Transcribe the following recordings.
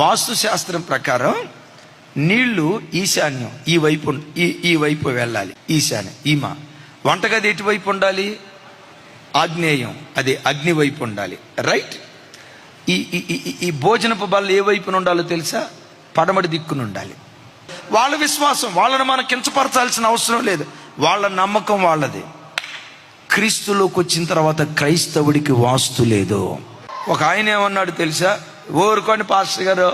వాస్తు శాస్త్రం ప్రకారం నీళ్లు ఈశాన్యం ఈ వైపు వెళ్ళాలి. ఈశాన్యం ఈమా. వంటగది ఎటువైపు ఉండాలి? ఆగ్నేయం, అది అగ్ని వైపు ఉండాలి. రైట్. ఈ భోజనపు బల్ల ఏ వైపున ఉండాలో తెలుసా? పడమటి దిక్కున ఉండాలి. వాళ్ళ విశ్వాసం, వాళ్ళని మనం కించపరచాల్సిన అవసరం లేదు. వాళ్ళ నమ్మకం వాళ్ళది. క్రీస్తులోకి వచ్చిన తర్వాత క్రైస్తవుడికి వాస్తు లేదు. ఒక ఆయన ఏమన్నాడు తెలుసా? ఊరుకోండి పాస్టర్ గారు,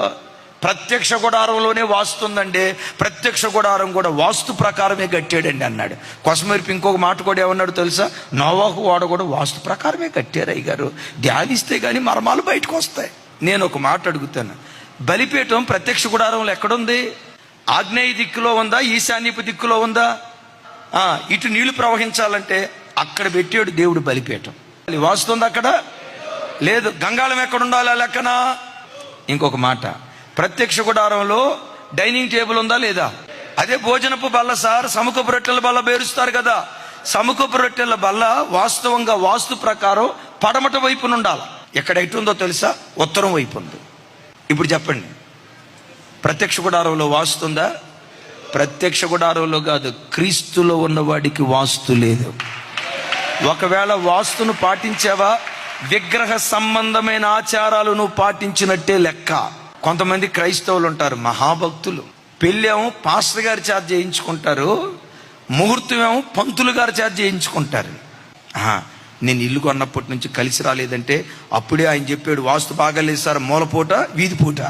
ప్రత్యక్ష గుడారంలోనే వాస్తుందండి, ప్రత్యక్ష గుడారం కూడా వాస్తు ప్రకారమే కట్టాడండి అన్నాడు. కొసమెరిపి ఇంకొక మాట కూడా ఏమన్నాడు తెలుసా? నోవాహు వాడ కూడా వాస్తు ప్రకారమే కట్టారు అయ్యగారు, ధ్యానిస్తే కానీ మర్మాలు బయటకు వస్తాయి. నేను ఒక మాట అడుగుతాను, బలిపీఠం ప్రత్యక్ష గుడారంలో ఎక్కడుంది? ఆగ్నేయ దిక్కులో ఉందా? ఈశాన్యపు దిక్కులో ఉందా? ఇటు నీళ్లు ప్రవహించాలంటే అక్కడ పెట్టాడు దేవుడు బలిపీఠం. వాస్తుంది అక్కడ లేదు. గంగాళం ఎక్కడ ఉండాలి లెక్కన? ఇంకొక మాట, ప్రత్యక్ష గుడారంలో డైనింగ్ టేబుల్ ఉందా లేదా? అదే భోజనపు బల్ల సార్, సముఖపు రొట్టెల బల్ల పేరుస్తారు కదా. సముఖపు రొట్టెల బల్ల వాస్తవంగా వాస్తు ప్రకారం పడమట వైపున ఉండాలి. ఎక్కడ ఎటుందో తెలుసా? ఉత్తరం వైపు ఉంది. ఇప్పుడు చెప్పండి, ప్రత్యక్ష గుడారంలో వాస్తుందా? ప్రత్యక్ష గుడారంలో కాదు, క్రీస్తులో ఉన్నవాడికి వాస్తు లేదు. ఒకవేళ వాస్తును పాటించావా, విగ్రహ సంబంధమైన ఆచారాలు నువ్వు పాటించినట్టే లెక్క. కొంతమంది క్రైస్తవులు ఉంటారు, మహాభక్తులు. పెళ్ళేమో పాస్టర్ గారి చేత చేయించుకుంటారు, ముహూర్తం ఏమో పంతులు గారి చేత చేయించుకుంటారు. నేను ఇల్లు కొన్నప్పటి నుంచి కలిసి రాలేదంటే అప్పుడే ఆయన చెప్పాడు, వాస్తు బాగాలేదు సార్, మూలపూట వీధి పూట.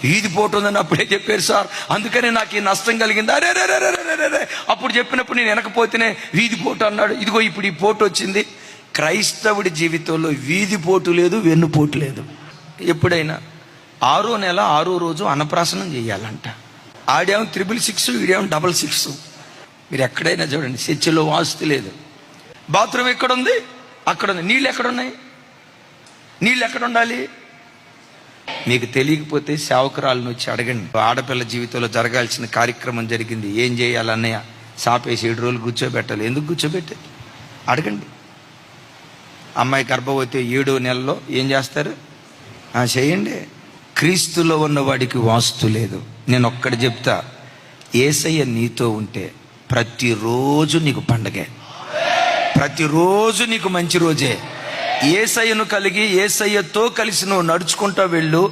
వీధి పూట ఉందని అప్పుడే చెప్పారు సార్, అందుకనే నాకు ఈ నష్టం కలిగింది. అరే అప్పుడు చెప్పినప్పుడు నేను వెనకపోతేనే వీధి పోటు అన్నాడు. ఇదిగో ఇప్పుడు ఈ పోటు వచ్చింది. క్రైస్తవుడి జీవితంలో వీధి పోటు లేదు, వెన్నుపోటు లేదు. ఎప్పుడైనా 6వ నెల 6వ రోజు అన్నప్రాసనం చేయాలంట. ఆడేమో 666, ఈడేమో 666. మీరు ఎక్కడైనా చూడండి, చర్చిలో వాస్తు లేదు. బాత్రూమ్ ఎక్కడుంది? అక్కడ ఉంది. నీళ్ళు ఎక్కడున్నాయి? నీళ్ళు ఎక్కడ ఉండాలి? మీకు తెలియకపోతే సేవకురాలను వచ్చి అడగండి. ఆడపిల్ల జీవితంలో జరగాల్సిన కార్యక్రమం జరిగింది, ఏం చేయాలన్నయ్య? సాపేసి 7 రోజులు కూర్చోబెట్టాలి. ఎందుకు కూర్చోబెట్టాలి? అడగండి. అమ్మాయి గర్భవతి 7వ నెలలో ఏం చేస్తారు? చేయండి. క్రీస్తులో ఉన్నవాడికి వాస్తు లేదు. నేను ఒక్కటి చెప్తా, యేసయ్య నీతో ఉంటే ప్రతిరోజు నీకు పండగే, ప్రతిరోజు నీకు మంచి రోజే. యేసయ్యను కలిగి యేసయ్యతో కలిసి నువ్వు నడుచుకుంటా వెళ్ళు.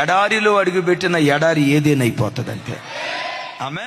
ఎడారిలో అడుగుపెట్టిన ఎడారి ఏదేనైపోతుంది అంతే. ఆమేన్.